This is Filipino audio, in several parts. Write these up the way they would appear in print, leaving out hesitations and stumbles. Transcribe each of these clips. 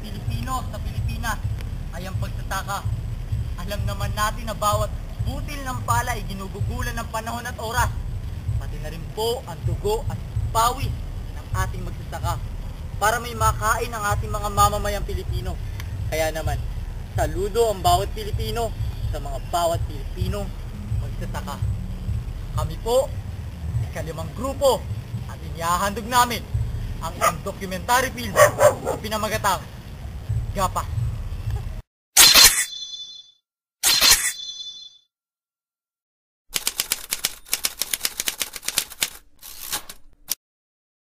Pilipino sa Pilipinas ay ang pagsasaka. Alam naman natin na bawat butil ng pala ay ginugugulan ng panahon at oras. Pati na rin po ang dugo at pawis ng ating magsasaka para may makain ang ating mga mamamayang Pilipino. Kaya naman, saludo ang bawat Pilipino sa mga bawat Pilipinong magsasaka. Kami po, ikalimang grupo, at inihahandog namin ang isang documentary film na pinamagatang Gapas.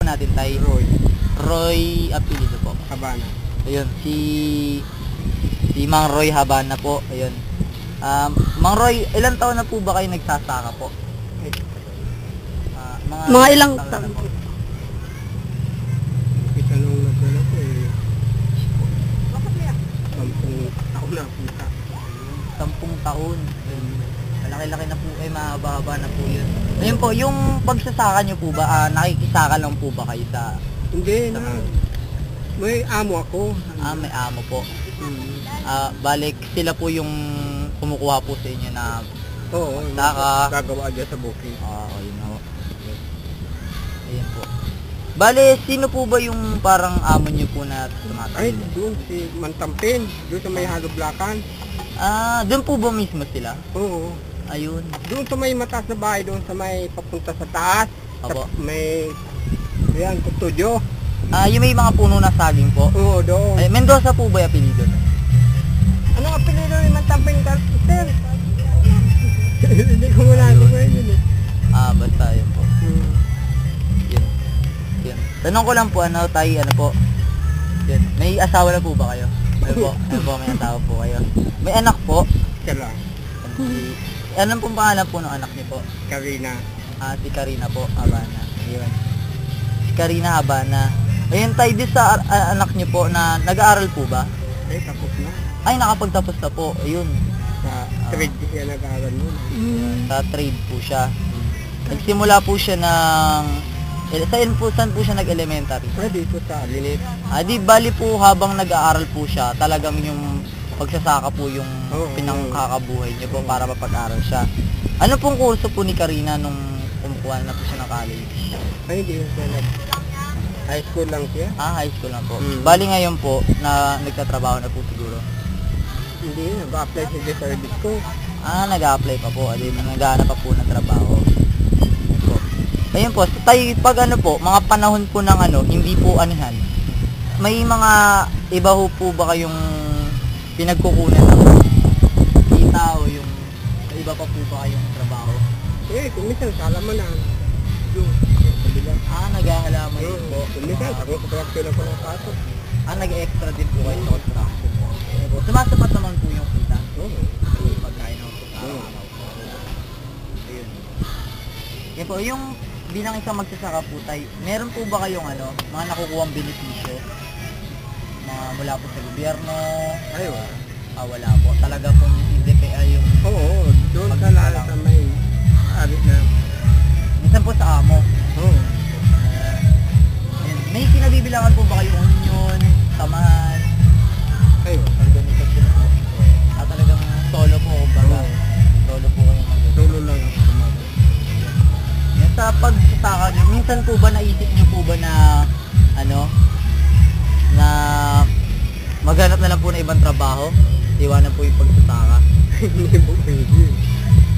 Natin tayo Roy apelido po. Habana. Ayun, si Mang Roy Habana po. Ayun. Mang Roy, ilang taon na po ba kayo nagsasaka po? Mga ilang taon po? Kita nung nagdala ko eh. 10 taon na punta. 10 taon. Malaki-laki na po, mahaba-haba na po yun. Ayun po, yung pagsasaka nyo po ba, nakikisaka lang po ba kayo sa... Hindi na. May amo ako. may amo po. Balik, sila po yung kumukuha po sa inyo na... Oo, gagawa dyan sa bukid. Ayun ho. Ayun po. Bale, sino po ba yung parang amo nyo po na tumatawid? Ay, doon si Mantampin. Doon sa may Haloblakan. Doon po ba mismo sila? Oo. Ayun. Doon sa may mataas na bahay, doon sa may papunta sa taas. Apo. May... Ayan, studio. Yung may mga puno na saging po? Oo, doon. Ay, Mendoza po ba yung apelido? Ano ang apelido ni Mantampin, sir? Hindi ko muna ako yun eh. Basta yun po. Yun. Tanong ko lang po, ano po? Yun. May asawa na po ba kayo? Ayun po, may asawa po kayo. May anak po? Siya lang. Anong pong pangalan po ng anak niyo po? Karina. Si Karina po, Habana. Ayun. Si Karina Habana. Ayun tayo din sa anak niyo po na nag-aaral po ba? Eh, tapos na. Ay, nakapagtapos na po. Ayun. Sa trade siya nag-aaral mo. Sa trade po siya. Nagsimula po siya ng... Saan po siya nag-elementary? Dito sa Lilit. Di bali po habang nag-aaral po siya, talagang yung pagsasaka po yung pinangkakabuhay niyo po para mapag-aral siya. Ano pong kurso po ni Karina nung kumukuha na po siya ng college? Ay, hindi siya high school lang siya. High school lang po. Bali ngayon po, na nagtatrabaho na po siguro? Hindi, nag-apply sa service ko. Nag-a-apply pa po. Nag-aanap pa po ng trabaho. Ayun po, tayo pag mga panahon po ng hindi po anihan, may mga iba po ba kayong pinagkukunan ng kita o yung iba pa po ba kayong trabaho? Kumisan sa halamanan. Doon, sa bilang. Naghahalaman din po. Kumisan, ako construction ako ng pasok. Nag-extra din po kayo sa construction po. Sumasapat naman po yung kita. Pagkain naman po sa araw. Ayun. Yan po, yung bilang isang magsasaka po tayo, meron po ba kayong mga nakukuhang benepisyo mula po sa gobyerno? Ay, wala. Wala po. Talaga pong hindi kaya yung... Oo, doon ka lalo sa may ari na. Minsan po sa amo. Oo. May kinabibilangan po ba kayong onion, taman? Ay, wala. Organisasyon po. Talagang solo po, baga. Solo po kayong mag-. Solo lang ako kumaga. Sa pagsasaka nyo, minsan po ba naisip nyo po ba na na maghanap na lang po ng ibang trabaho? Iwanan po yung pagsasaka? Hindi po pwede.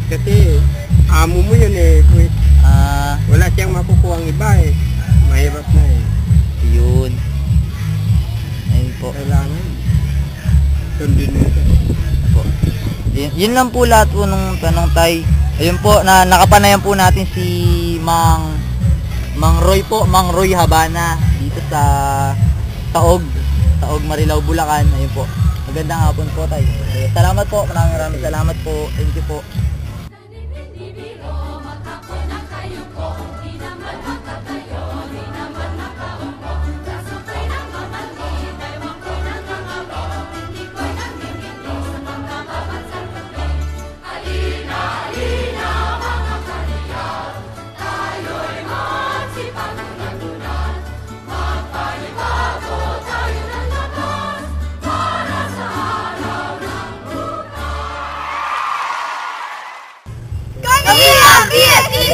Kasi amo mo yun eh. Wala siyang makukuha ang iba eh. Mahirap na eh. Yun. Ayun po. Kailangan. Sundin mo ito. Yun lang po lahat po nung tanong tay. Ayun po, nakapanayan po natin si Mang Roy po, Mang Roy Habana dito sa Taog, Marilao, Bulacan. Ayun po. Magandang hapon po tayo. Salamat po, maraming salamat po. Thank you po.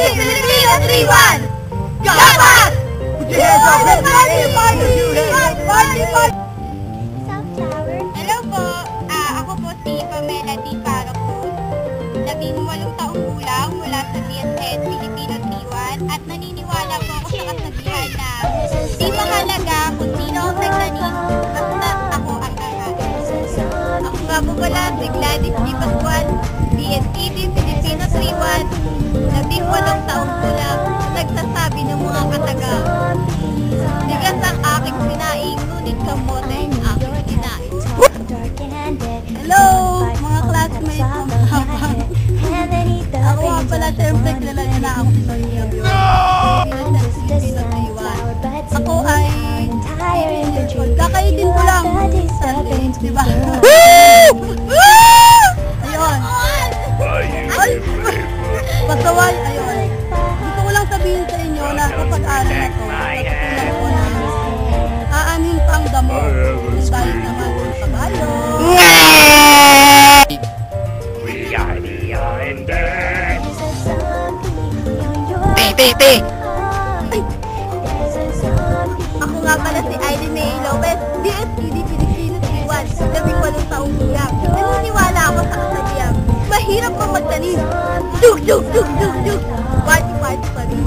Filipino 3-1! Gabat! Hello po, ako po si Pamela D. Paracruz, 18 taong gulang mula sa DSS Filipino 3-1 at naniniwala po ako sa kasabihan na di mahalaga kung sino ang nagtanim, basta ako ang ahain. Ako nga po pala si Gladys D. Pascual, DSED Filipino 3-1, 18 taong gulang, nagsasabi ng mga kataga. Bigas ang aking sinaing, ngunit kamote ang aking kinain. Hello, mga classmates ng Sabang. Ako nga pala, siyempre, kilala niya na ako sa inyo. Ako ay 18 years old. Kakaidin ko lang. Sundays, di ba? Ayun. Ay! Pasaway, ayun. Gusto ko lang sabihin sa inyo na kapag ano na to, natutunan ko na aanin pang damo. Dahil naman yung kabayo. Te! Ako nga pala si Irene May Lopez, DSED Filipino 3-1, 18 taong gulang. Naniniwala ako sa kasabihan, mahirap pa magtanim. Dug! Party pa rin.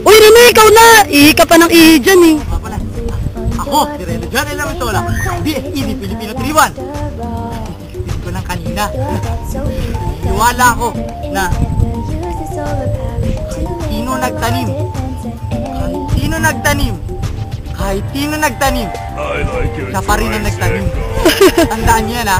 Uy, Rene, ikaw na! Ihi ka pa ng ihi dyan eh. Ako, si Rene John Elamisola, DSED Filipino 3-1. Isisipin ko lang kanina. Niwala ako na kahit sino nagtanim, siya pa rin ang nagtanim. Tandaan niyo yan ha.